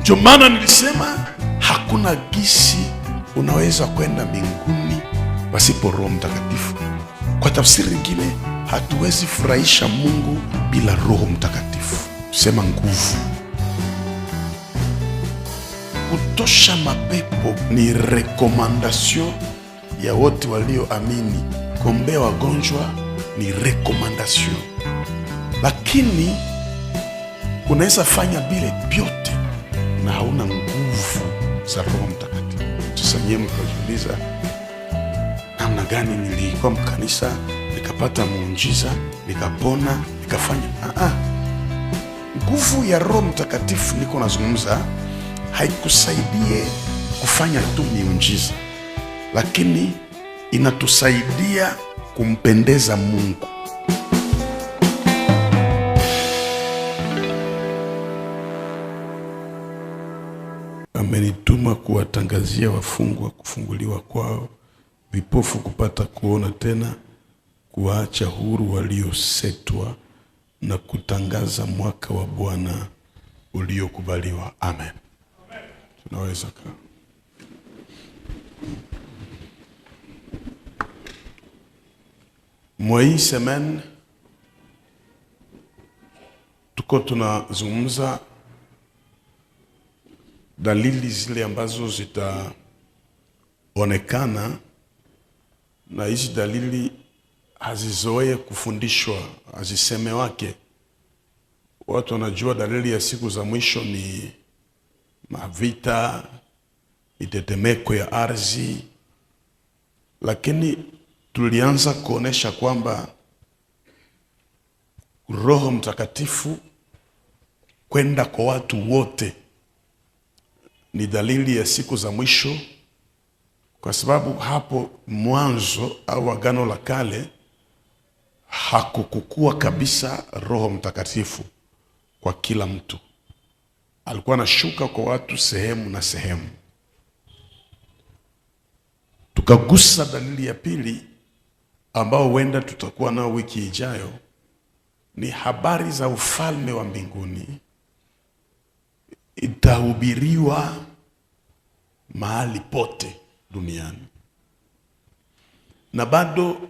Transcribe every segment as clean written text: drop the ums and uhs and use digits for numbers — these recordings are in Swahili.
Ndio maana nilisema hakuna gisi unaweza kwenda mbinguni pasipo Roho Mtakatifu. Kwa tafsiri nyingine, hatuwezi furahisha Mungu bila Roho Mtakatifu. Sema nguvu. Kutosha mapepo ni rekomandasyon ya wote walioamini. Kuombea wagonjwa ni rekomandasyon. Lakini unaweza fanya bile vyote na hauna nguvu za Roho Mtakatifu. Sasa nyewe mkajiuliza, namna gani nilikuwa mkanisa nikapata muujiza nikapona nikafanya? Nguvu ya Roho Mtakatifu niko nazungumza haikusaidie kufanya tu miujiza, lakini inatusaidia kumpendeza Mungu. Amenituma kuwatangazia wafungwa kufunguliwa kwao, vipofu kupata kuona tena, kuwaacha huru waliosetwa, na kutangaza mwaka wa Bwana uliokubaliwa. Amen. Tunaweza kaa. Hii semaine tuko tunazungumza dalili zile ambazo zitaonekana, na hizi dalili hazizoe kufundishwa, haziseme wake. Watu wanajua dalili ya siku za mwisho ni mavita, mitetemeko ya ardhi, lakini tulianza kuonesha kwamba Roho Mtakatifu kwenda kwa watu wote ni dalili ya siku za mwisho, kwa sababu hapo mwanzo au Agano la Kale hakukukua kabisa Roho Mtakatifu kwa kila mtu. Alikuwa anashuka kwa watu sehemu na sehemu. Tukagusa dalili ya pili ambao huenda tutakuwa nao wiki ijayo, ni habari za ufalme wa mbinguni. Itahubiriwa mahali pote duniani. Na bado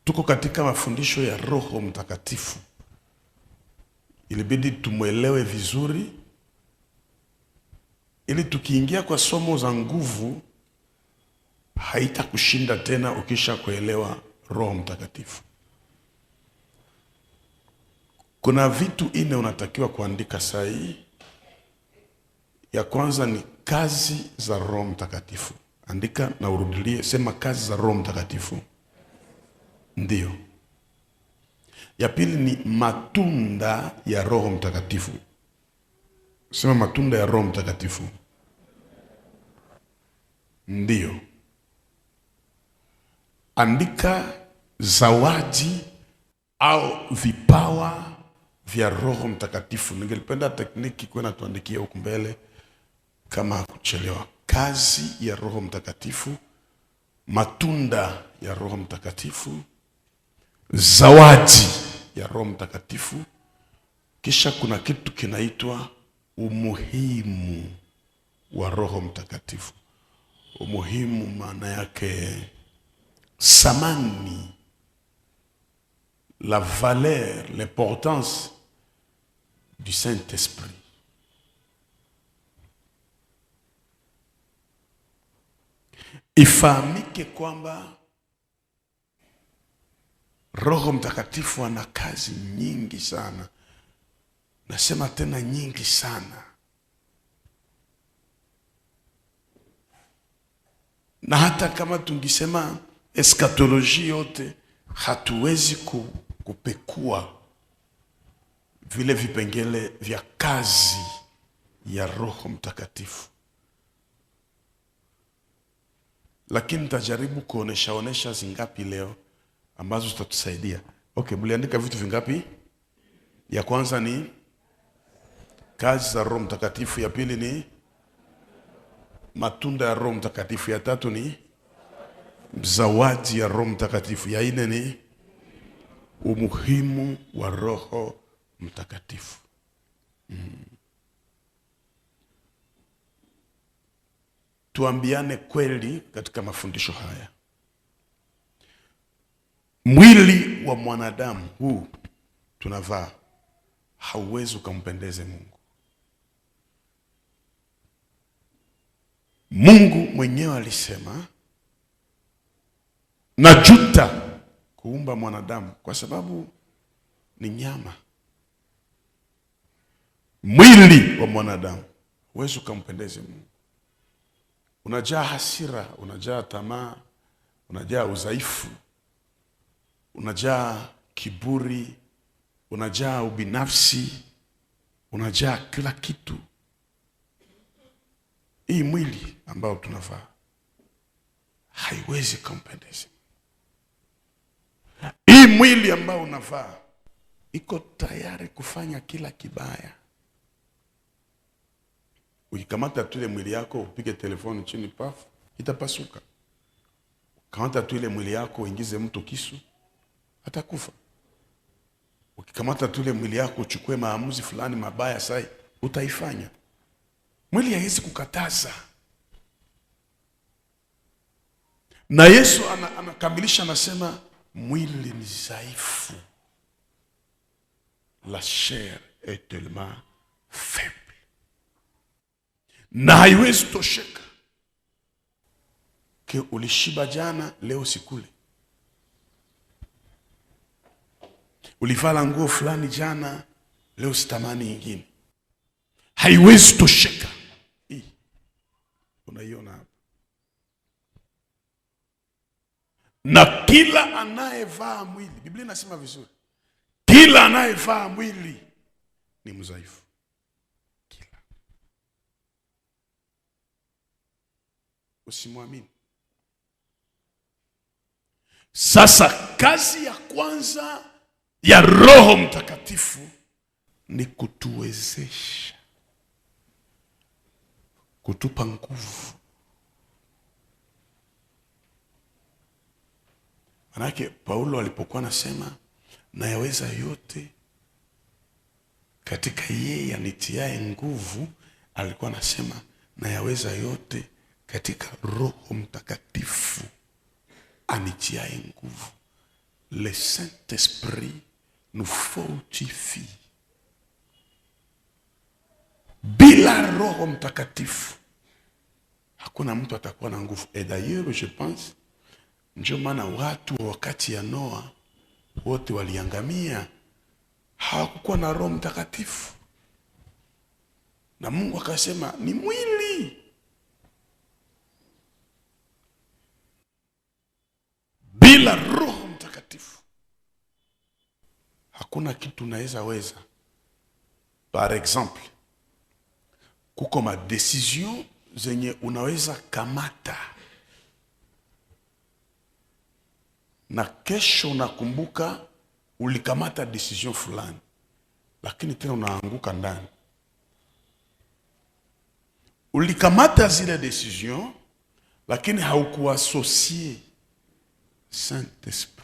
tuko katika mafundisho ya Roho Mtakatifu. Ilibidi tumuelewe vizuri, ili tukiingia kwa somo za nguvu haitakushinda tena ukisha kuelewa Roho Mtakatifu. Kuna vitu 4 unatakiwa kuandika sahihi. Ya kwanza ni kazi za Roho Mtakatifu. Andika na urudilie, sema kazi za Roho Mtakatifu. Ndio. Ya pili ni matunda ya Roho Mtakatifu. Sema matunda ya Roho Mtakatifu. Ndio. Andika zawadi au vipawa vya Roho Mtakatifu. Ningelipenda tekniki kwenda tuandikia huko mbele kama kuchelewa. Kazi ya Roho Mtakatifu, matunda ya Roho Mtakatifu, zawadi ya Roho Mtakatifu, kisha kuna kitu kinaitwa umuhimu wa Roho Mtakatifu. Umuhimu maana yake samani, la valeur, l'importance du Saint-Esprit. Ifahamike kwamba Roho Mtakatifu ana kazi nyingi sana. Nasema tena nyingi sana. Na hata kama tungisema eskatoloji yote, hatuwezi kupekua vile vipengele vya kazi ya Roho Mtakatifu. Lakini nitajaribu kuonesha zingapi leo ambazo zitatusaidia. Okay, mliandika vitu vingapi? Ya kwanza ni kazi za Roho Mtakatifu, ya pili ni matunda ya Roho Mtakatifu, ya tatu ni zawadi ya Roho Mtakatifu, ya 4 ni umuhimu wa Roho Mtakatifu. tuambiane kweli katika mafundisho haya. Mwili wa mwanadamu huu tunavaa hauwezi ukampendeze Mungu. Mungu mwenyewe alisema, najuta kuumba mwanadamu kwa sababu ni nyama. Mwili wa mwanadamu huwezi ukampendeze Mungu. Unajaa hasira, unajaa tamaa, unajaa udhaifu, unajaa kiburi, unajaa ubinafsi, unajaa kila kitu. Hii mwili ambao tunavaa haiwezi kumpendeza. Hii mwili ambao unavaa iko tayari kufanya kila kibaya. Ukikamata tu ile mwili yako upige telefoni chini pafu, itapasuka. Ukikamata tu ile mwili yako uingize mtu kisu, atakufa. Ukikamata tu ile mwili yako uchukue maamuzi fulani mabaya sai, utaifanya. Mwili haiwezi kukataza. Na Yesu anakamilisha anasema, mwili ni dhaifu. La chair est tellement faible. Na haiwezi tosheka. Ke ulishiba jana, leo sikule. Ulivala nguo fulani jana, leo sitamani nyingine. Haiwezi tosheka. Hii unaiona hapa. Na kila anayevaa mwili, Biblia inasema vizuri, kila anayevaa mwili ni mdhaifu. Kila. Usimwamini. Sasa kazi ya kwanza ya Roho Mtakatifu ni kutuwezesha, kutupa nguvu. Manake Paulo alipokuwa anasema nayaweza yote katika yeye anitiaye nguvu, alikuwa anasema nayaweza yote katika Roho Mtakatifu anitiaye nguvu. Le Saint-Esprit nous fortifie. Bila Roho Mtakatifu hakuna mtu atakuwa na nguvu. Et d'ailleurs je pense, ndio maana watu wakati ya Noa wote waliangamia, hawakuwa na Roho Mtakatifu. Na Mungu akasema ni mwili. Bila Roho Mtakatifu hakuna kitu weza. Par exemple, kuko ma decision zenye unaweza kamata, na kesho unakumbuka ulikamata decision fulani, lakini tena unaanguka ndani. Ulikamata zile decision, lakini haukuassocier Saint-Esprit.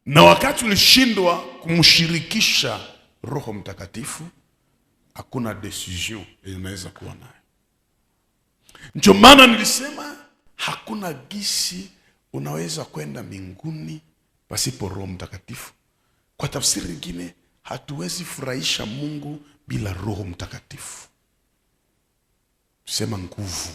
Na wakati ulishindwa kumshirikisha Roho Mtakatifu, hakuna decision inaweza kuwa nayo. Ndio maana nilisema hakuna gisi unaweza kwenda mbinguni pasipo Roho Mtakatifu. Kwa tafsiri nyingine, hatuwezi furahisha Mungu bila Roho Mtakatifu. Tusema nguvu.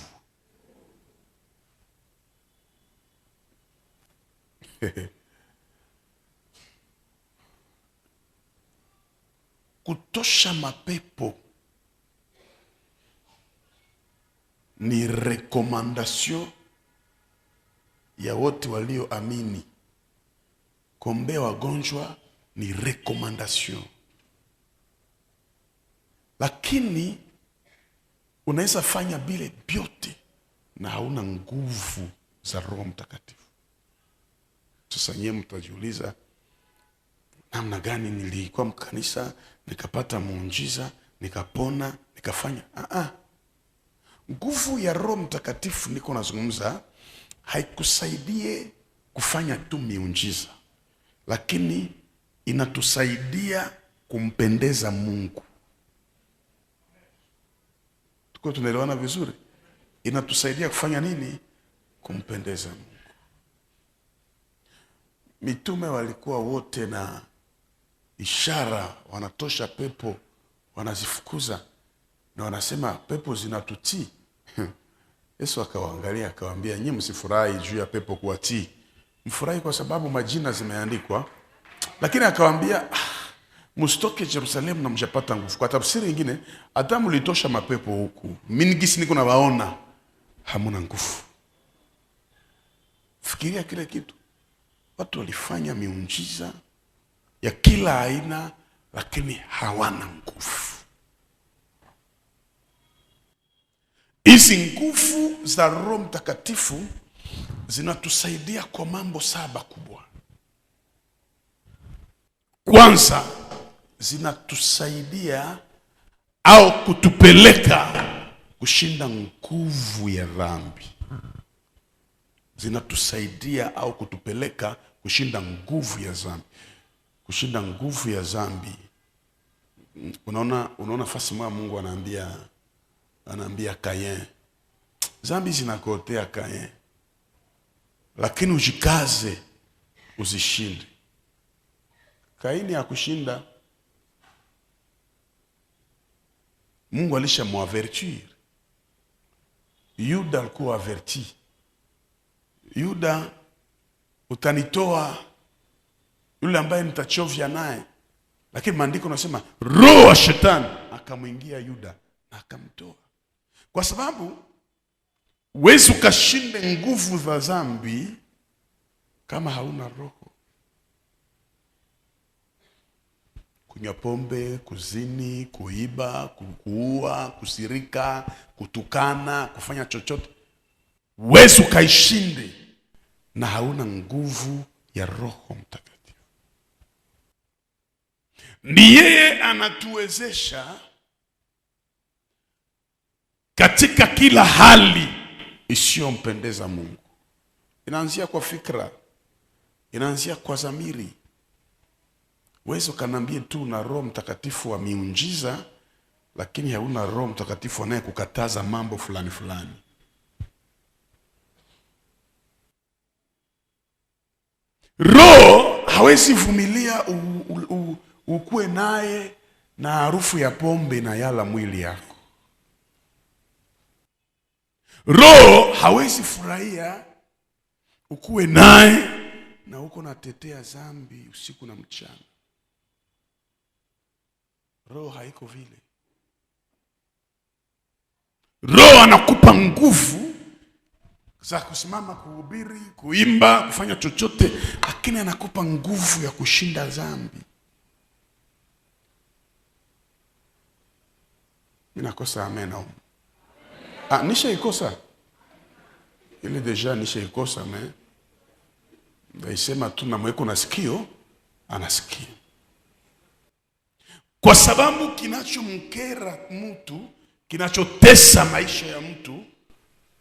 Kutosha mapepo ni rekomandasyon ya wote walioamini. Kuombea wagonjwa ni rekomandasyon. Lakini unaweza fanya bile byote na hauna nguvu za Roho Mtakatifu. Sasa nyewe mtajiuliza, namna gani nilikuwa mkanisa nikapata muujiza, nikapona, nikafanya? Nguvu ya Roho Mtakatifu niko nazungumza haikusaidie kufanya tu miujiza, lakini inatusaidia kumpendeza Mungu. Tuko tunaelewana vizuri? inatusaidia kufanya nini? Kumpendeza Mungu. Mitume walikuwa wote na ishara, wanatosha pepo, wanazifukuza na wanasema pepo zinatutii. Yesu akawaangalia akawaambia, nyinyi msifurahi juu ya pepo kuwatii, mfurahi kwa sababu majina zimeandikwa. Lakini akawaambia, msitoke Yerusalemu na mjapata nguvu. Kwa tafsiri nyingine, hata mlitosha mapepo huku, mimi gisi niko nawaona hamuna nguvu. Fikiria kile kitu. Watu walifanya miujiza ya kila aina, lakini hawana nguvu. Hizi nguvu za Roho Mtakatifu zinatusaidia kwa mambo 7 kubwa. Kwanza, zinatusaidia au kutupeleka kushinda nguvu ya dhambi. Zinatusaidia au kutupeleka kushinda nguvu ya dhambi. Kushinda nguvu ya dhambi. Unaona fasi mwa Mungu anaambia Kain, dhambi zinakotea Kain, lakini ujikaze uzishinde. Kaini hakushinda. Mungu alishamwavertir. Yuda alikuwa averti. Yuda, utanitoa yule ambaye nitachovya naye. Lakini maandiko nasema roho wa shetani akamwingia Yuda na akamtoa. Kwa sababu huwezi ukashinde nguvu za dhambi kama hauna roho. Kunywa pombe, kuzini, kuiba, kuua, kusirika, kutukana, kufanya chochote, huwezi ukaishinde na hauna nguvu ya Roho Mtakatifu. Ni yeye anatuwezesha katika kila hali isiyompendeza Mungu. Inaanzia kwa fikra, inaanzia kwa dhamiri. Wewe ukanambie tu na Roho Mtakatifu wa miujiza, lakini hauna Roho Mtakatifu anayekukataza mambo fulani fulani. Roho hawezi vumilia ukue naye na harufu ya pombe na yala mwili yako. Roho hawezi furahia ukue naye na uko natetea dhambi usiku na mchana. Roho haiko vile. Roho anakupa nguvu za kusimama, kuhubiri, kuimba, kufanya chochote, lakini anakupa nguvu ya kushinda dhambi. Mimi nakosa amen. Nishaikosa. Ile deja nishaikosa me. Ndaisema tu na mweko na sikio, anasikia. Kwa sababu kinachomkera mtu, kinachotesa maisha ya mtu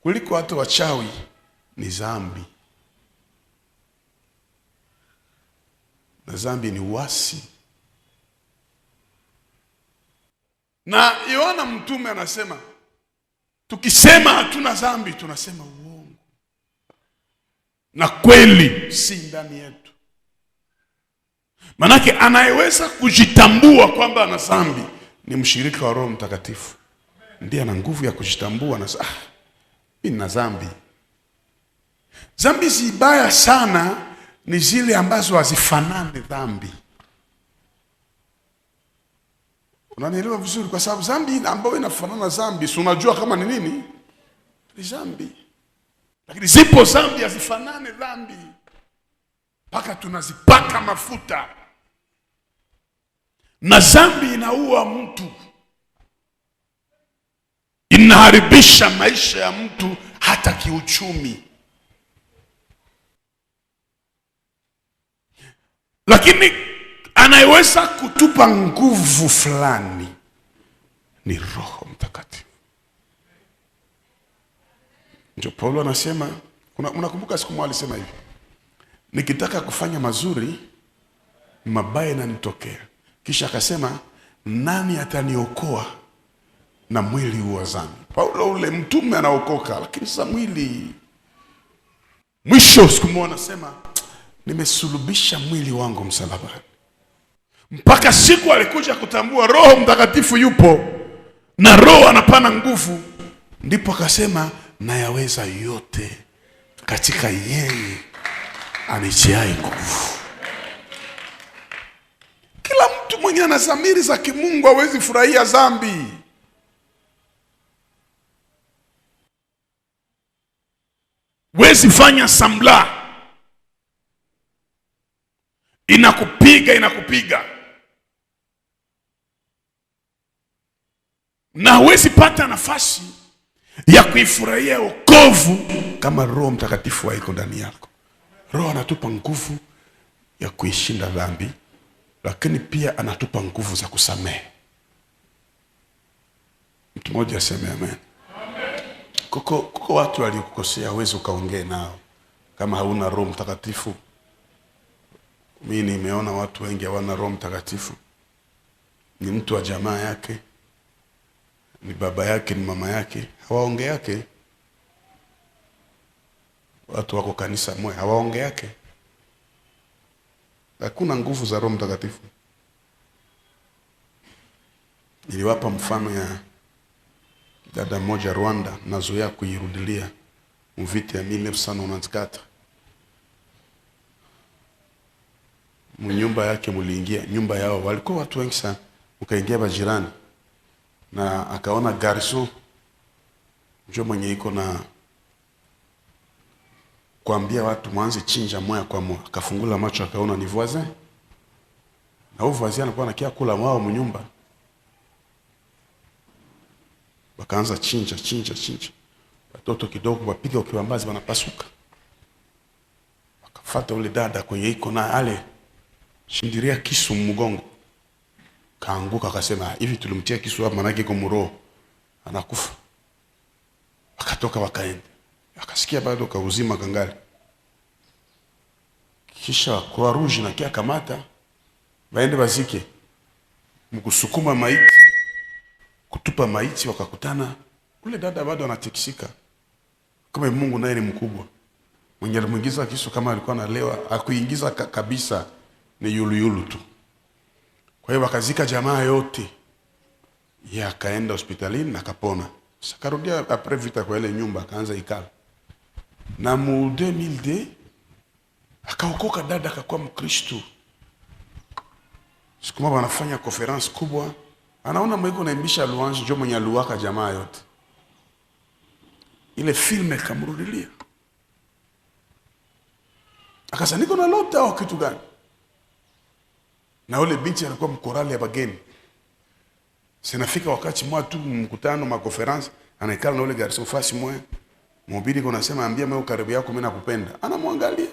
kuliko hata wachawi ni dhambi. Na dhambi ni uasi. Na Yohana mtume anasema, tukisema hatuna dhambi tunasema uongo, na kweli si ndani yetu. Manake anayeweza kujitambua kwamba ana dhambi ni mshirika wa Roho Mtakatifu. Ndiye ana nguvu ya kujitambua na mimi nina dhambi. Dhambi zibaya sana ni zile ambazo hazifanani dhambi. Unanielewa vizuri? Kwa sababu dhambi ambayo inafanana dhambi, si unajua kama ni nini? Ni dhambi. Lakini zipo dhambi hazifanani dhambi, mpaka tunazipaka mafuta. Na dhambi inaua mtu, inaharibisha maisha ya mtu hata kiuchumi. Lakini anayeweza kutupa nguvu fulani ni Roho Mtakatifu. Ndio Paulo anasema, unakumbuka siku moja alisema hivi, nikitaka kufanya mazuri mabaya yananitokea. Kisha akasema, nani ataniokoa na mwili huwa dhambi. Paulo ule mtume anaokoka, lakini sasa mwili. Mwisho siku moja anasema nimesulubisha mwili wangu msalabani. Mpaka siku alikuja kutambua Roho Mtakatifu yupo na Roho anapana nguvu, ndipo akasema nayaweza yote katika yeye anitiaye nguvu. Kila mtu mwenye ana dhamiri za kimungu hawezi furahia dhambi. Wezi fanya sambla, inakupiga na huwezi pata nafasi ya kuifurahia wokovu kama Roho Mtakatifu haiko ndani yako. Roho anatupa nguvu ya kuishinda dhambi, lakini pia anatupa nguvu za kusamehe. Mtu mmoja aseme amen. Kuko watu waliokukosea huwezi ukaongea nao kama hauna Roho Mtakatifu. Mimi nimeona watu wengi hawana Roho Mtakatifu. Ni mtu wa jamaa yake, ni baba yake, ni mama yake, hawaongee yake. Watu wako kanisa moja hawaongee yake. Hakuna nguvu za Roho Mtakatifu. Niliwapa mfano ya dada moja Rwanda, nazoea kuirudilia mvita ya 1994. Mnyumba yake muliingia, nyumba yao walikuwa watu wengi sana, ukaingia bajirani na akaona garso ndio mwenye iko na kuambia watu mwanze chinja moja kwa moja. Akafungula macho akaona ni voisin, na huyo voisin anakuwa anakia kula mwao mnyumba. Wakaanza chinja. Watoto kidogo wapiga ukiwambazi wanapasuka. Wakafuata ule dada kwenye iko na ale shindiria kisu mgongo. Kaanguka akasema hivi tulimtia kisu hapa manake iko mroho anakufa. Wakatoka wakaenda. Akasikia bado kauzima kangali. Kisha kwa Rouge na kia kamata waende bazike. Mkusukuma maiti, kutupa maiti, wakakutana ule dada bado anatikisika. Kama Mungu naye ni mkubwa. Mwenye alimuingiza kisu kama alikuwa analewa, akuingiza kabisa, ni yulu tu. Kwa hiyo wakazika jamaa yote. Yeye akaenda hospitalini na kapona. Sakarudia après vita kwa ile nyumba akaanza ikala. Na mu 2002 akaokoka dada, akakuwa Mkristo. Siku moja wanafanya conference kubwa, anaona mwiko naimbisha louange, ndio mwenye aluaka jamaa yote. Ile filme kamrudilia. Akasema niko na lota au kitu gani? Na ule binti alikuwa mkorali ya bageni. Sinafika wakati mwa tu mkutano ma conference, anaikala na ule garçon fasi mwa. Mhubiri kuna sema ambia mimi karibu yako mimi nakupenda. Anamwangalia.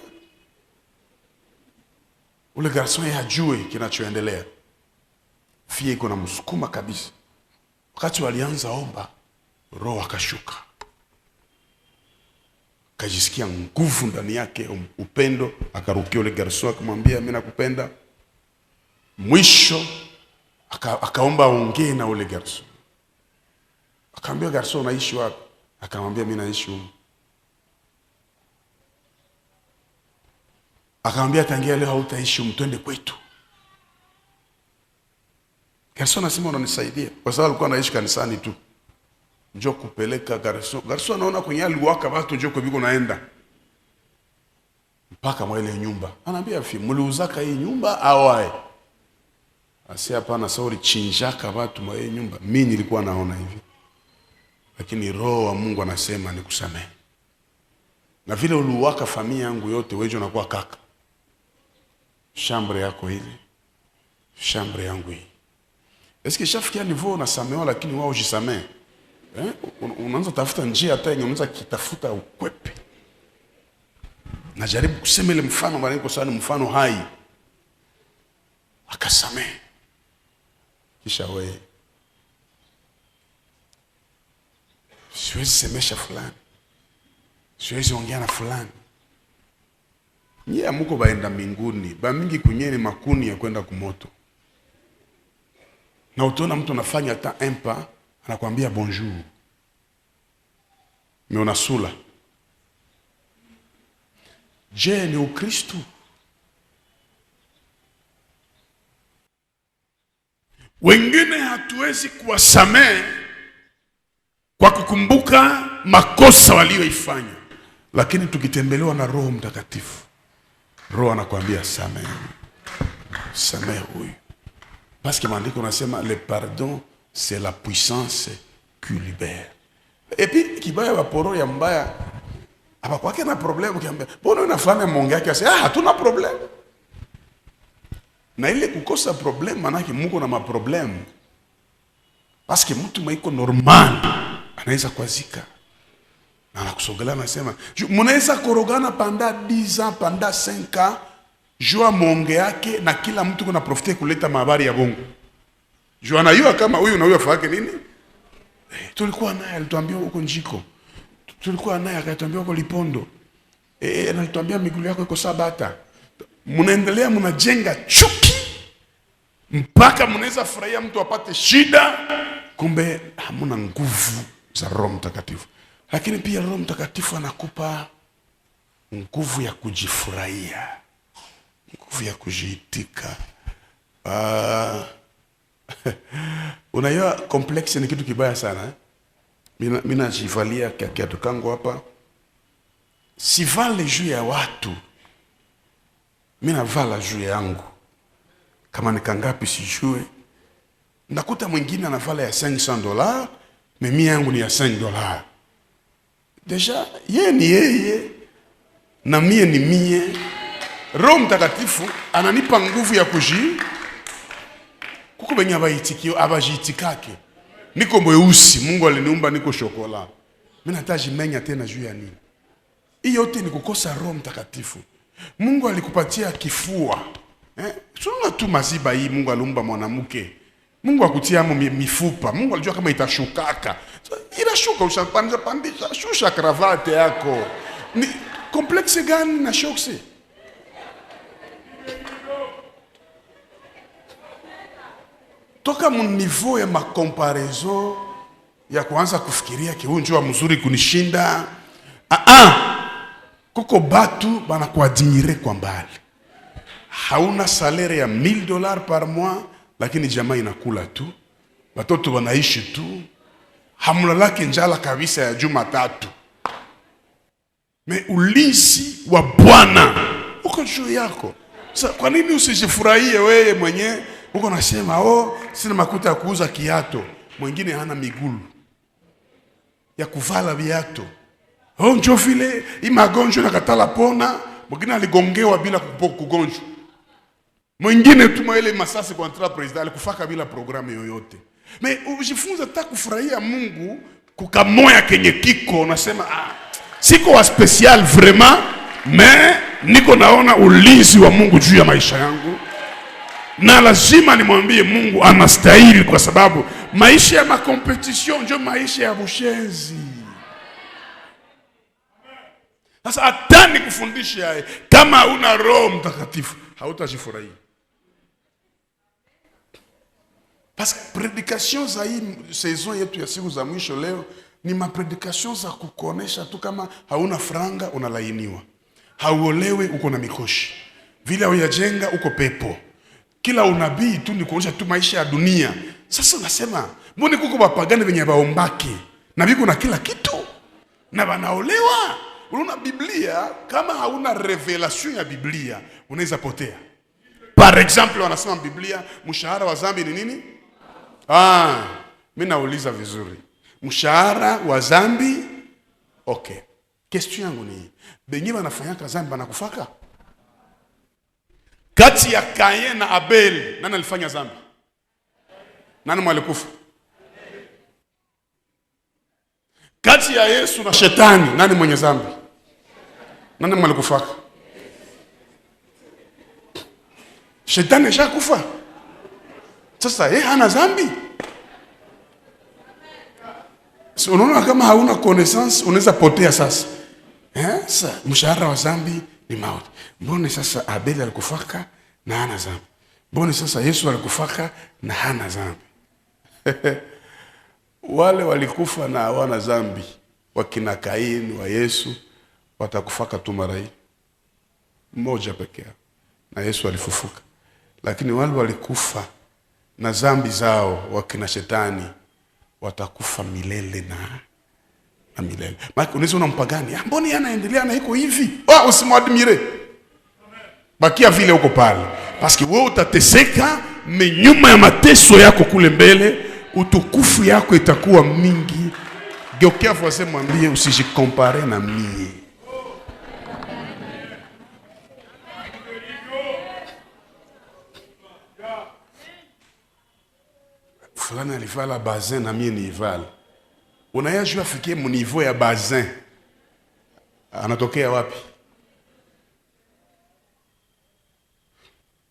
Ule garçon hajui kinachoendelea. Fie iko na msukuma kabisa. Wakati walianza omba, Roho akashuka. Kajisikia nguvu ndani yake, upendo, akarukia ule garçon akamwambia mimi nakupenda. Mwisho akaomba aongee na ule garçon. Akamwambia garçon unaishi wapi? Akamwambia mimi naishi huko. Akamwambia tangia leo hautaishi huko, twende kwetu. Garçon anasema unanisaidia kwa sababu alikuwa anaishi kanisani tu. Njoo kupeleka garçon. Garçon anaona kwenye aliwaka watu njoo kwa biko naenda. Mpaka mwa ile nyumba. Anaambia afi mliuzaka hii nyumba au wae? Asi hapana, sorry, chinjaka watu mwa hii nyumba. Mimi nilikuwa naona hivi. Lakini Roho wa Mungu anasema nikusamehe. Na vile uliwaka familia yangu yote wewe unakuwa kaka. Chambre yako hivi. Chambre yangu hii. Eske shafikia niveau na samewa lakini wao ujisamehe? Unaanza tafuta njia hata yenye unaweza kitafuta ukwepe. Najaribu kusema ile mfano bali niko sana mfano hai. Akasamehe. Kisha wewe siwezi semesha fulani, siwezi ongea na fulani. Nyie amuko baenda mbinguni, ba mingi kunyeni makuni ya kwenda kumoto. Na utaona mtu anafanya hata empa, anakuambia bonjour, mais unasula. Je, ni Ukristo? Wengine hatuwezi kuwasamehe kwa kukumbuka makosa walioifanya, lakini tukitembelewa na Roho Mtakatifu, Roho anakuambia samehe, samehe huyu. Parce que maandiko unasema le pardon c'est la puissance qui libère. Et puis kibaya waporo ya mbaya hapa kwake na problemu kiambia, mbona unafanya monge yake ase hatuna problemu. Na ile kukosa problemu manake Mungu na maproblemu. Parce que mtu maiko normal anaweza kuazika. Na anakusogelea anasema, mnaweza korogana panda 10 ans, panda 5 ans, jua monge yake na kila mtu kuna profite kuleta habari ya bongo. Jua anayua kama huyu na huyu afake nini? Tulikuwa naye alituambia huko Njiko. Tulikuwa naye akatuambia huko Lipondo. Alituambia miguu yako iko Sabata. Mnaendelea mnajenga chuki mpaka mnaweza furahia mtu apate shida, kumbe hamuna nguvu za Roho Mtakatifu. Lakini pia Roho Mtakatifu anakupa nguvu ya kujifurahia, nguvu ya kujiitika. Unajua complex ni kitu kibaya sana. Mimi najivalia kiatu kangu hapa, sivale juu ya watu, mimi navala juu yangu. Kama ni kangapi sijue. Ndakuta mwingine anavala ya $500, mimi yangu ni ya $5. Deja yeye ni yeye na mie ni mie. Roho Mtakatifu ananipa nguvu ya kuko benye abayitikio abajitikake. Niko mweusi, Mungu aliniumba niko shokola. Mimi nataji menya tena juu ya nini? Hii yote ni kukosa Roho Mtakatifu. Mungu alikupatia kifua. Sio tu maziba hii Mungu aliumba mwanamke. Mungu akutia mifupa. Mungu alijua kama itashukaka. Inashuka usapandisha, shusha kravate yako. Ni complexe gani na shokse? Toka niveau ya makomparaison ya kuanza kufikiria kiunjwa mzuri kunishinda. Kuko batu bana kuadmire kwa mbali. Hauna salaire ya $1000 par mois, lakini jamaa inakula tu. Watoto wanaishi tu. Hamlalaki njala kabisa ya Jumatatu. Me ulinzi wa Bwana uko juu yako. Sasa kwa nini usijifurahie wewe mwenyewe? Uko nasema sina makuta ya kuuza kiato, mwingine hana miguu ya kuvala viato. Njoo vile imagonjwa nakatala pona, mwingine aligongewa bila kugonjwa. Mwingine tuma ile masasi kontra president alikufaka bila programu yoyote. Me ujifunza ta kufurahia Mungu kukamoya kenye kiko, unasema siko wa special vraiment, mais niko naona ulinzi wa Mungu juu ya maisha yangu. Na lazima nimwambie Mungu anastahili, kwa sababu maisha ya makompetition ndio maisha ya bushenzi. Sasa atani kufundisha kama una Roho Mtakatifu hautajifurahia. Parce que prédication za hii saison yetu ya siku za mwisho leo ni mapredikation za kukonesha tu kama hauna franga unalainiwa. Hauolewe uko na mikoshi. Vile uyajenga uko pepo. Kila unabii tu ni kuonyesha tu maisha ya dunia. Sasa unasema, mbona kuko bapagani wenye baombaki na biko na kila kitu na wanaolewa? Unaona Biblia, kama hauna revelation ya Biblia unaweza potea. Par exemple wanasema Biblia mshahara wa dhambi ni nini? Mimi nauliza vizuri. Mshahara wa dhambi, okay. Question yangu ni, benye wanafanya dhambi wanakufaka? Kati ya Kain na Abel, nani alifanya dhambi? Nani mwalikufa? Kati ya Yesu na Shetani, nani mwenye dhambi? Nani mwalikufaka? Shetani ashakufa. Sasa yeye hana dhambi. So unaona kama hauna connaissance unaweza potea sasa. Sasa mshahara wa dhambi ni mauti. Mbona sasa Abel alikufaka na hana dhambi? Mbona sasa Yesu alikufaka na hana dhambi? Wale walikufa na hawana dhambi, wakina Kaini wa Yesu, watakufaka tu mara hii mmoja pekee, na Yesu alifufuka. Lakini wale walikufa na dhambi zao, wakina Shetani, watakufa milele na milele. Maana unaweza unampagani, mbona anaendelea na iko hivi? Usimwadmire. Bakia vile uko pale. Parce wewe utateseka, nyuma ya mateso yako kule mbele, utukufu yako itakuwa mingi. Geukia voisin mwambie usijikompare na mie. Fulani alivala bazin na mie ni ivala. Unayajua afikie mu niveau ya bazin. Anatokea wapi?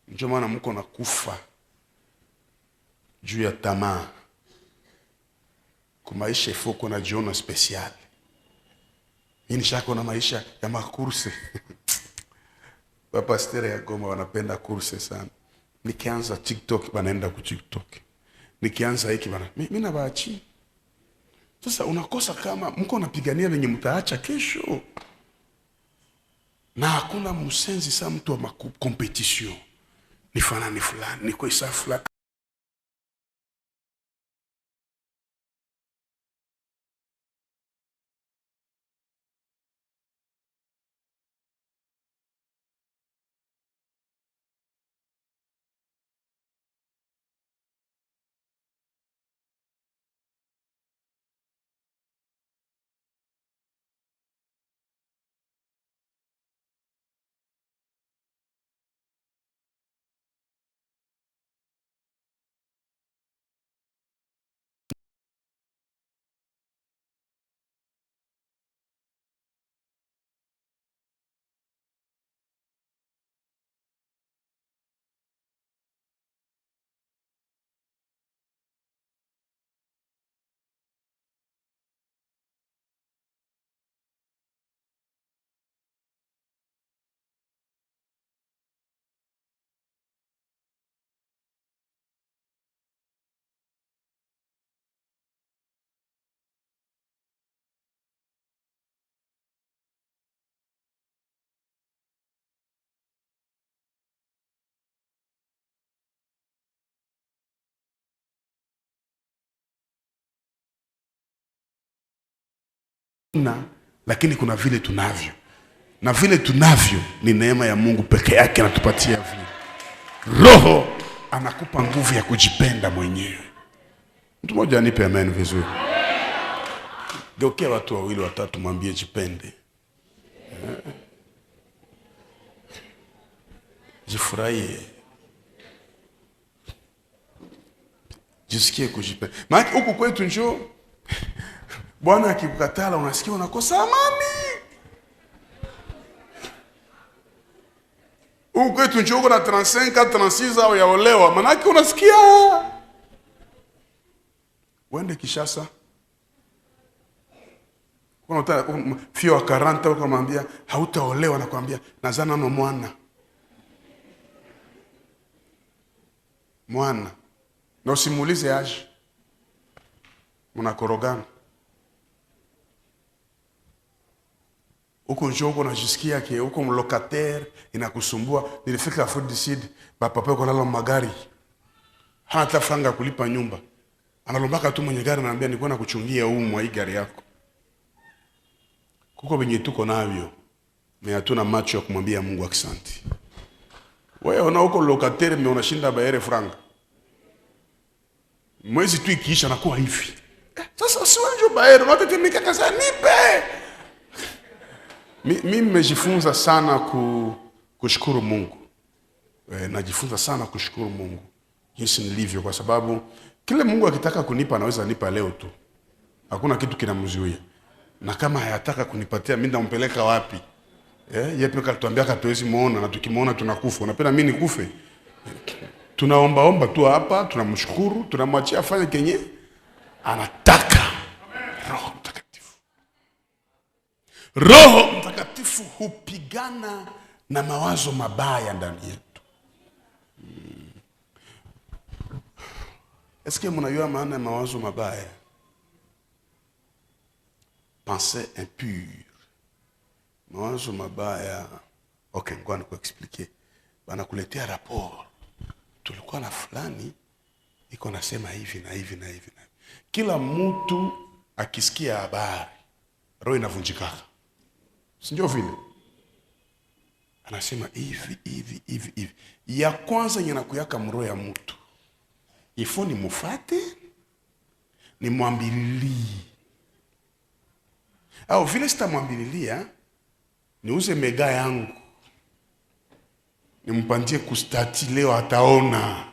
Ndio maana mko na kufa juu ya tamaa. Kwa maisha ifo kuna jiona special. Mimi nishako na maisha ya makurse. Wapastere ya Goma wanapenda kurse sana. Nikianza TikTok banaenda ku TikTok. Nikianza hiki bana mimi nabaachi. Sasa unakosa kama mko napigania wenye mtaacha kesho. Na hakuna msenzi sa mtu wa competition. Ni fulani, ni kwa isa fulani. Lakini kuna vile tunavyo. Na vile tunavyo ni neema ya Mungu peke yake anatupatia vile. Roho anakupa nguvu ya kujipenda mwenyewe. Mtu mmoja anipe amen vizuri. Geukia watu wawili watatu mwambie jipende. Jifurahie. Jisikie kujipenda. Maana huku kwetu njoo Bwana akikukatala unasikia unakosa amani. Huko kwetu njoo na 35 36 au yaolewa, manake unasikia. Wende Kishasa. Kuna fio wa 40 ukamwambia hautaolewa, nakwambia nazana na mwana. Na usimuulize aje. Mnakorogana. Uko njoo unajisikia ke uko mlocataire inakusumbua. Nilifika Afrique du Sud, papa yuko nalo magari. Hana hata franga kulipa nyumba. Analombaka tu mwenye gari anambia niko na kuchungia mwa hii gari yako. Kuko benye tuko navyo. Na hatuna macho ya kumwambia Mungu asante. Wewe una uko locataire mimi unashinda baere franga. Mwezi tu ikiisha nakuwa hivi. Sasa usiwanje baere, unatetemeka kaza nipe. Mimi nimejifunza sana kushukuru Mungu. Najifunza sana kushukuru Mungu jinsi nilivyo, kwa sababu kile Mungu akitaka kunipa anaweza nipa leo tu. Hakuna kitu kinamzuia. Na kama hayataka kunipatia mimi ndampeleka wapi? Yeye pekee atuambia hatuwezi muona, na tukimuona tunakufa. Unapenda mimi nikufe? Tunaomba tu hapa, tunamshukuru, tunamwachia afanye kenye anataka. Roho Mtakatifu hupigana na mawazo mabaya ndani yetu. Eske mnajua maana ya mawazo mabaya? pensée impure. Mawazo mabaya. Okay, ngoja nikuexplique. Banakuletea rapport. Tulikuwa na fulani iko nasema hivi na hivi na hivi. Kila mtu akisikia habari roho inavunjika. Si ndio vile? Anasema hivi. Ya kwanza inakuyaka mroho ya mtu. Ifo ni mufate, ni mwambililie. Au vile sitamwambililia, niuze mega yangu. Nimpandie kustati leo ataona.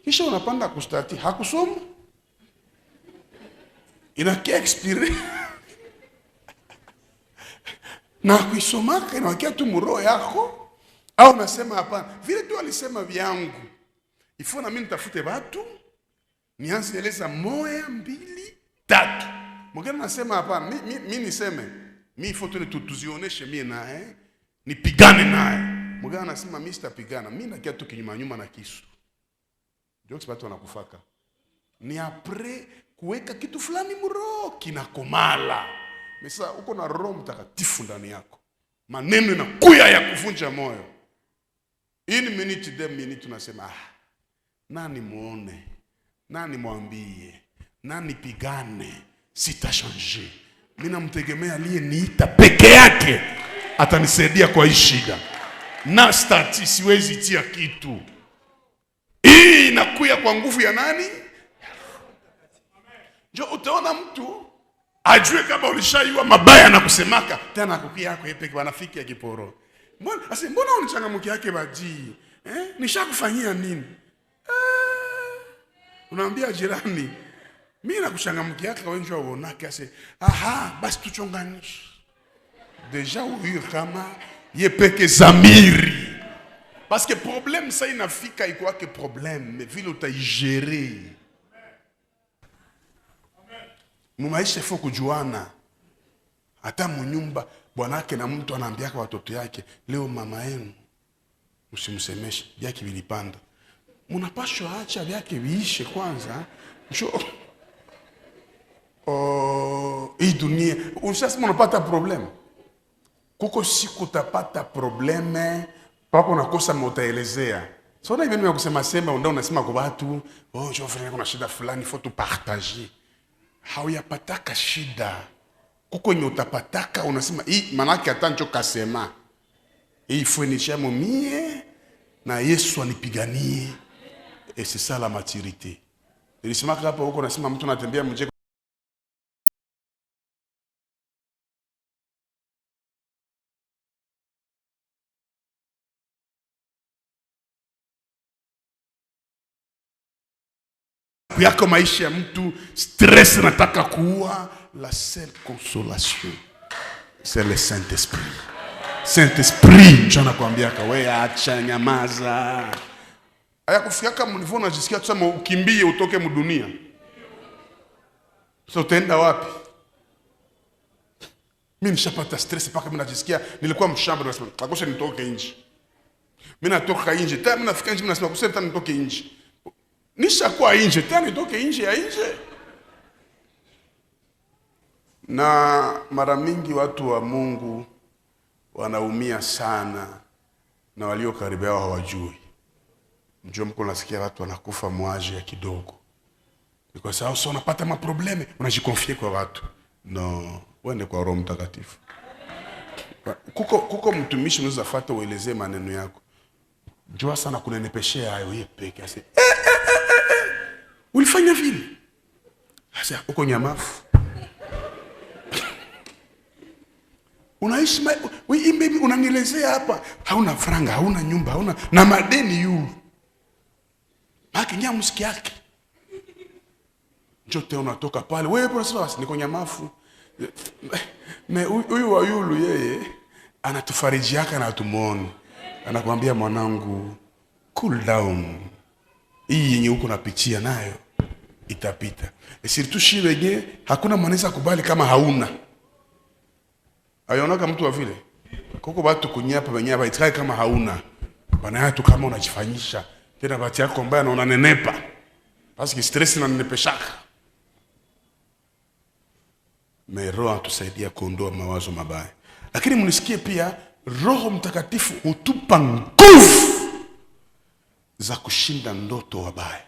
Kisha unapanda kustati, hakusoma. Inakia expire. Na kuisomaka inawakia tu mroho yako. Au nasema hapana, vile tu alisema vyangu. Ifo na mimi nitafute watu, nianze eleza moja, mbili, tatu. Mwingine nasema hapana, mimi niseme, mimi ifo tu tuzioneshe mimi naye, nipigane naye. Mwingine anasema mimi sitapigana, mimi nakia tu kinyuma na kisu. Ndio watu wanakufaka. Ni apres kuweka kitu fulani mroho kinakomala. Mesa uko na Roho Mtakatifu ndani yako. Maneno yanakuya ya kuvunja moyo. In minute dem minute tunasema nani muone, nani mwambie, nani pigane, sitachange. Mimi namtegemea aliyeniita peke yake atanisaidia kwa hii shida. Na stati siwezi tia kitu. Hii inakuya kwa nguvu ya nani? Ndio utaona mtu ajue kama ulishaiwa mabaya na kusemaka tena akukia yako yepeke wanafiki ya kiporo. Mbona unichangamkia yake baji? Nishakufanyia nini? Unaambia jirani, mimi nakuchangamkia yake wengi wao uonake ase, basi tuchonganishe. Deja huyu kama yepeke zamiri. Parce que problème ça inafika iko yake problème, mais vile utaigérer. Mumaisha fo kujuana. Hata munyumba bwanake na mtu anaambiaka watoto yake, leo mama yenu msimsemeshe, vyake vilipanda. Munapashwa acha vyake viishe kwanza. Njoo. Hii dunia, unasema unapata problem. Kuko siku utapata probleme, pako nakosa utaelezea. So na hivi kusema ndio unasema kwa watu, njoo frère kuna shida fulani, faut tu partager. Hauyapataka shida. Kuko nye utapataka unasema hii manake hata njo kasema. Hii fuenisha mie na Yesu anipiganie. Et c'est ça la maturité. Nilisema hapa huko unasema mtu anatembea mje yako maisha ya mtu stress nataka kuua. La seule consolation c'est le Saint-Esprit. Saint-Esprit ndio anakuambia wewe acha nyamaza. Haya kufiaka mnivo unajisikia tuseme ukimbie utoke mdunia. Sasa utaenda wapi? Mimi nishapata stress paka mimi najisikia nilikuwa mshamba nasema akosha nitoke nje. Mimi natoka nje, tena mimi nafika nje mimi nasema kusema tena nitoke nje. Nishakuwa nje, tena nitoke nje ya nje. Na mara mingi watu wa Mungu wanaumia sana na walio karibu yao hawajui. Njoo mko nasikia watu wanakufa mwaje ya kidogo. Ni kwa sababu sio unapata maprobleme, unajikonfie kwa watu. No, wende kwa Roho Mtakatifu. Kuko mtumishi unaweza fuata uelezee maneno yako. Njoo sana kunenepeshea hayo yeye peke yake. Ulifanya vile? Sasa uko nyamafu. Unaishi wewe unanielezea hapa hauna franga, hauna nyumba, hauna na madeni yu. Baki nyamuski yake. Jote unatoka pale. Wewe unasema basi niko nyamafu. Huyu wa yulu yeye anatufarijiaka na tumuone. Anakuambia mwanangu cool down. Hii yenye uko napitia nayo itapita. Surtout shi wenye hakuna mwanaweza kubali kama hauna. Ayonaka mtu wa vile. Kuko watu kunyapa wenye hawaitai kama hauna. Bana hatu kama unajifanyisha. Tena bahati yako mbaya na unanenepa. Parce que stress inanenepeshaka. Roho atusaidia kuondoa mawazo mabaya. Lakini mnisikie pia, Roho Mtakatifu hutupa nguvu za kushinda ndoto wabaya.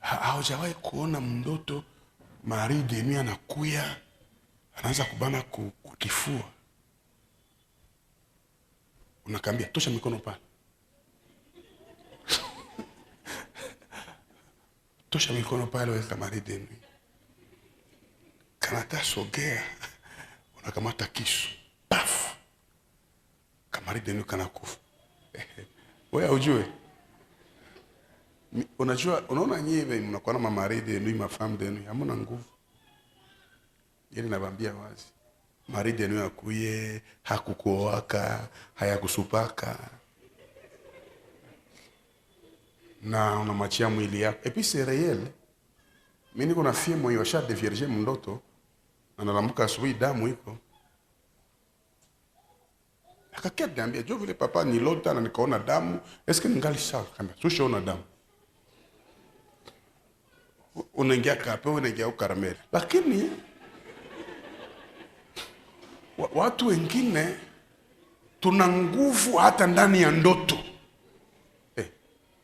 Haujawahi kuona mndoto Marie de nuit anakuya anaanza kubana kukifua, unakambia tosha mikono pale, tosha mikono pale, weka Marie de nuit kanata sogea, unakamata kisu paf, Marie de nuit kanakufa. Wewe ujue, unajua, unaona nyewe mnakuwa na Marie de nuit, mafam de nuit, hamuna nguvu. Yeye nabambia wazi, Marie de nuit akuye, hakukuoaka, hayakusupaka, na unamachia mwili yako. Et puis c'est réel. Mimi niko na fie moyo sha de vierge mndoto, analamuka asubuhi damu iko. Akaketi niambia, "Jo vile papa nilota na nikaona damu, est-ce que ningali sawa?" Kamba, "Tushaona damu." Unaingia kape, unaingia ukarameli. Lakini watu wengine tuna nguvu hata ndani ya ndoto.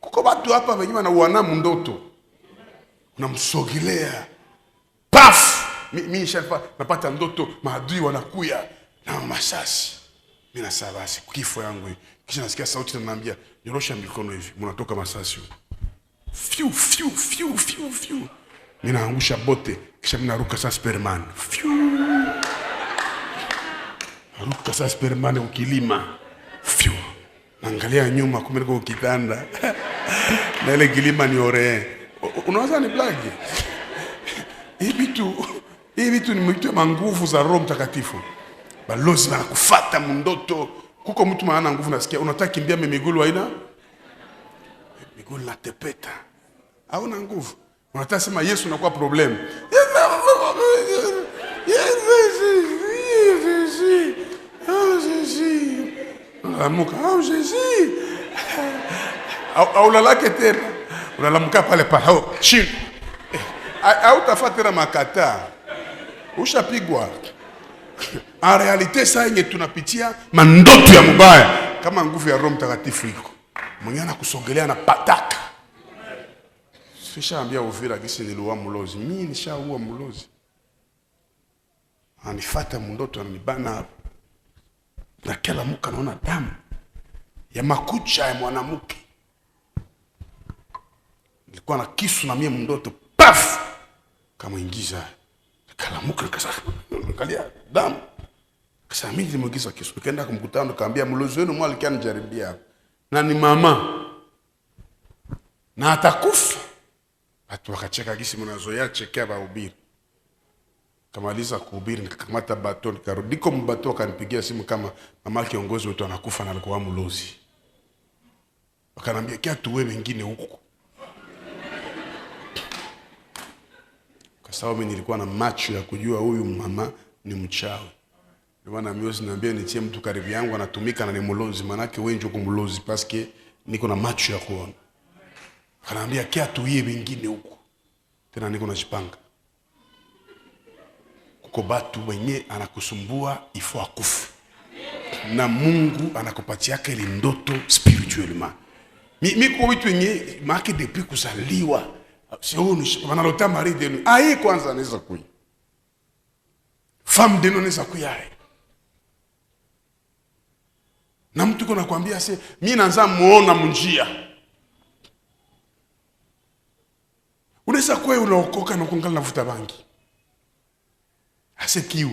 Kuko watu hapa wenyewe na uanamu ndoto. Unamsogelea. Paf! Mimi napata ndoto, maadui wanakuya na masasi. Mimi nasema basi kifo yangu hii. Kisha nasikia sauti inaniambia, "Nyorosha mikono hivi, mnatoka masasi." Fiu fiu fiu fiu fiu. Mimi naangusha bote, kisha mimi naruka sasa Superman. Fiu. Naruka sasa Superman ukilima. Fiu. Naangalia nyuma kumbe niko kitanda. Na ile kilima ni ore. Unaweza ni blagi. Hii vitu ni mwito wa nguvu za Roho Mtakatifu. Balozi wanakufuata mndoto. Kuko mtu maana nguvu nasikia, unataka kimbia miguu haina? Miguu la tepeta. Hauna nguvu. Unataka sema Yesu anakuwa problem. Amuka, Jésus. Au la lake tena. Unalamuka pale pale. Chini. Au tafatira makata. Ushapigwa. En réalité ça yenye tunapitia mandoto ya mbaya kama nguvu ya Roho Mtakatifu iko. Mwenye anakusogelea na pataka. Sishaambia Uvira kisi niliua mlozi. Mimi nishaua mlozi. Anifata mndoto ananibana. Na kila muka naona damu ya makucha ya mwanamke. Nilikuwa na kisu na mie mndoto, paf, kama ingiza kala muka, nikasa nikalia damu. Kasa mimi nimegiza kisu, nikaenda kumkutana, nikamwambia mlozi wenu mwa alikia nijaribia na ni mama na atakufa. Watu wakacheka kisi mnazoea chekea bahubiri. Kamaliza kuhubiri nikakamata bato, nikarudi kwa mbato, akanipigia simu kama mama kiongozi wetu anakufa na alikuwa mlozi. Wakanambia kia tuwe wengine huko. Kwa sababu mimi nilikuwa na macho ya kujua huyu mama ni mchawi. Ndio maana miozi niambia nitie mtu karibu yangu anatumika na ni mlozi, maana yake wewe ndio kumlozi paske niko na macho ya kuona. Wakanambia kia tuwe wengine huko. Tena niko najipanga. Kwa batu wenye anakusumbua ifo akufu. Na Mungu anakupatia ile ndoto spirituellement. Mimi kwa vitu wenye maki depuis kuzaliwa. Sio wanalota Marie de nuit. Ai kwanza anaweza kuya. Femme de nuit anaweza kuya. Na mtu kuna kuambia se mimi naanza muona munjia. Unaweza kuwa unaokoka na kungali navuta bangi. Ase kiu.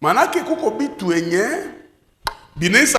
Manake kuko bitu wenye binesa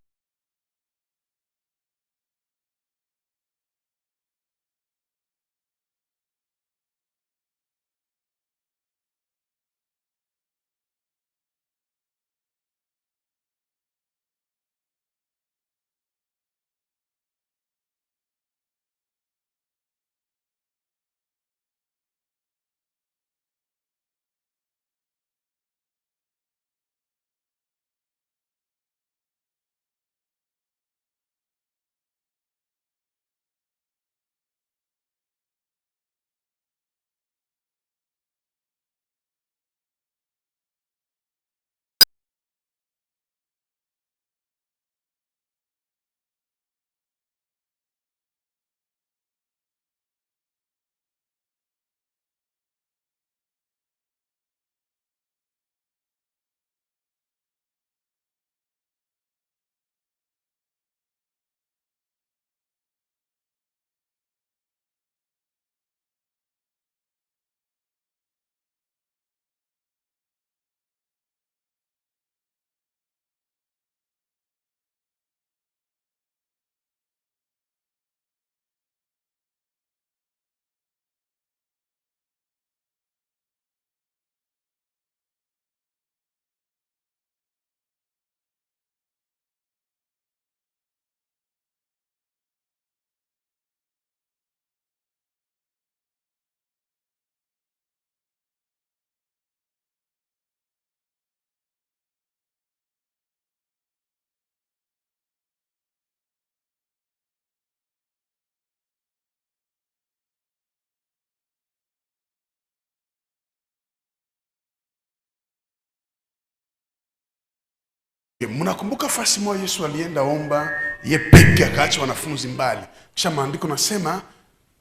Mnakumbuka fasi moja Yesu alienda omba, ye peke akaacha wanafunzi mbali. Kisha maandiko nasema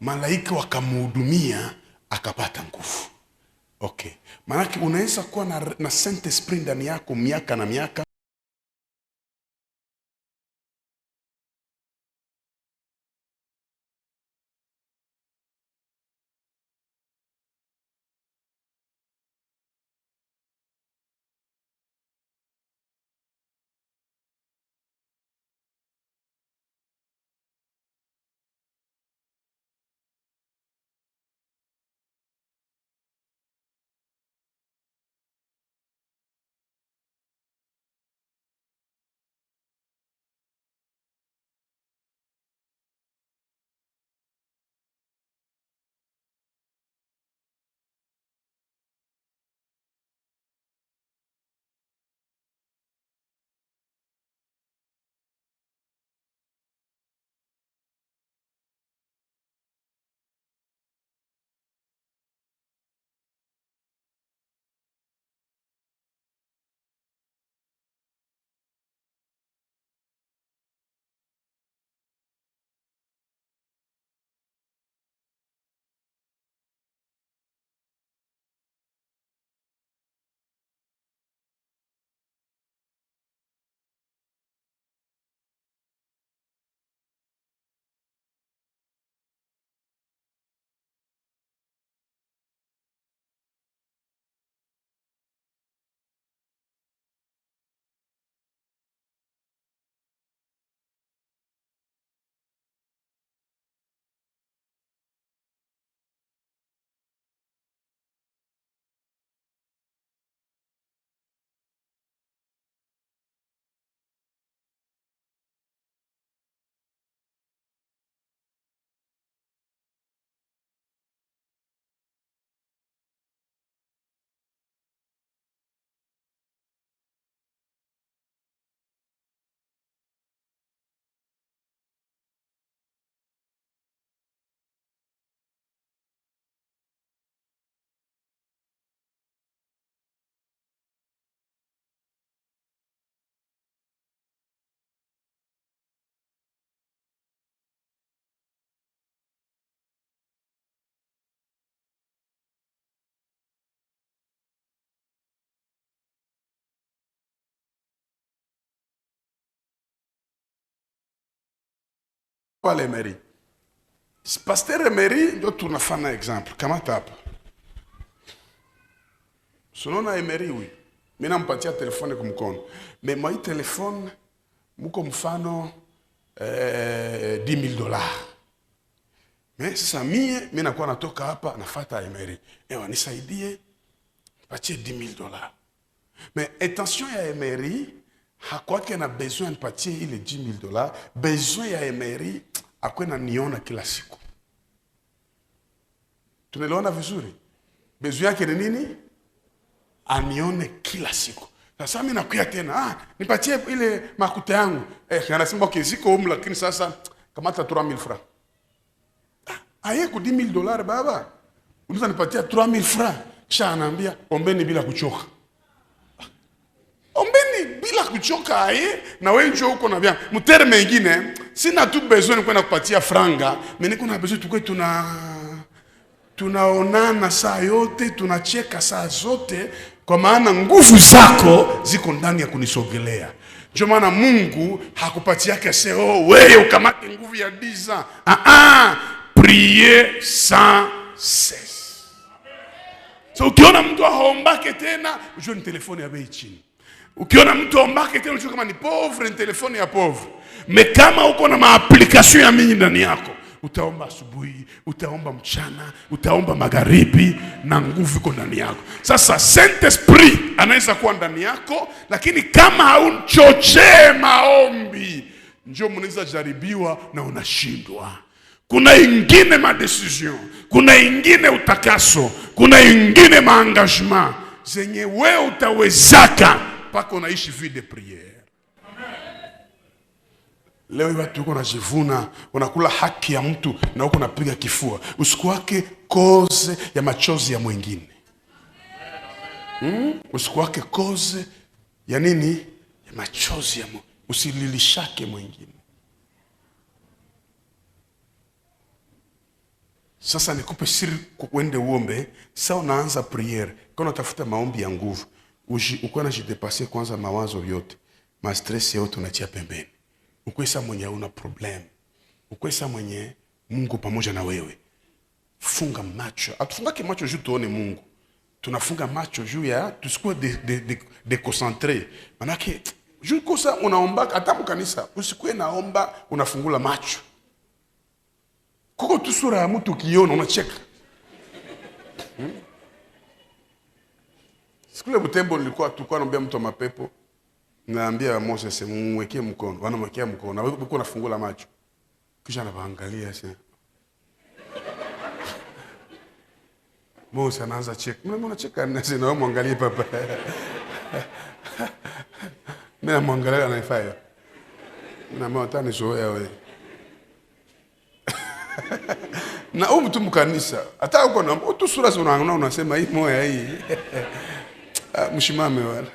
malaika wakamhudumia akapata nguvu. Okay. Maana unaweza kuwa na Saint Esprit ndani yako miaka na miaka. Pale Emery. Pasteur Emery ndio tunafanya example. Kamata hapa. Sunona Emery oui. Mimi nampatia telefone kwa mkono. Mais moi telefone mko mfano $10,000. Mais sasa mimi nakuwa natoka hapa nafuata Emery. Ewa nisaidie patie $10,000. Mais attention ya Emery, hakwake na besoin nipatie ile $10,000, besoin ya Emery akwe na niona kila siku. Tunaelewana vizuri? Besoin yake ni nini? Anione kila siku. Sasa mimi nakuya tena, nipatie ile makuta yangu. Anasema okay, ziko humu lakini sasa kamata 3,000 francs. Aye ku $10,000 baba. Unaweza nipatia 3,000 francs. Kisha anaambia ombeni bila kuchoka. Ombeni bila kuchoka aye na wewe njoo huko na bia. Mtere mengine sina tu besoin kwenda kupatia franga, mais niko na besoin tukwe tunaonana saa yote, tunacheka saa zote kwa maana nguvu zako ziko ndani ya kunisogelea. Ndio maana Mungu hakupatia kese wewe ukamate nguvu ya 10 ans. Prier sans cesse. So ukiona mtu aombake tena, ujue ni telefoni ya bei chini. Ukiona mtu aombake tena, ujue kama ni pauvre, ni telefoni ya pauvre. Mais kama uko na maapplication ya mingi ndani yako, utaomba asubuhi, utaomba mchana, utaomba magharibi na nguvu iko ndani yako. Sasa Saint Esprit anaweza kuwa ndani yako, lakini kama haunchochee maombi, njoo mnaweza jaribiwa na unashindwa. Kuna ingine madecision, kuna ingine utakaso, kuna ingine maengagement zenye wewe utawezaka paka unaishi vie de prière. Leo watu uko najivuna, unakula haki ya mtu na uko napiga kifua. Usiku wake cause ya machozi ya mwingine. Usiku wake cause ya nini? Ya Machozi ya usililishake mwingine. Sasa nikupe siri kuende uombe. Sasa unaanza priere. Kwa unatafuta maombi ya nguvu. Uko unajidepasser kwanza mawazo yote. Ma stress yote unachia pembeni. Uko sasa mwenye una problem. Uko sasa mwenye Mungu pamoja na wewe. Funga macho. Atufungake macho juu tuone Mungu. Tunafunga macho juu ya tusikuwe deconcentré. Manake juu kosa unaomba hata mkanisa usikuwe naomba unafungula macho. Kuko tu sura ya mtu kiona unacheka. Sikule Butembo tulikuwa naambia mtu wa mapepo. Naambia Moses mwekee mkono. Wanamwekea mkono. Na wewe uko unafungula macho. Kisha anaangalia sasa. Moses anaanza cheka. Mimi unacheka nasi na wewe muangalie papa. Mimi namwangalia anaifanya. Na mimi nizoea wewe. Na mtu mkanisa hata uko na tu sura unaona unasema hii moya hii. Mshimame wala.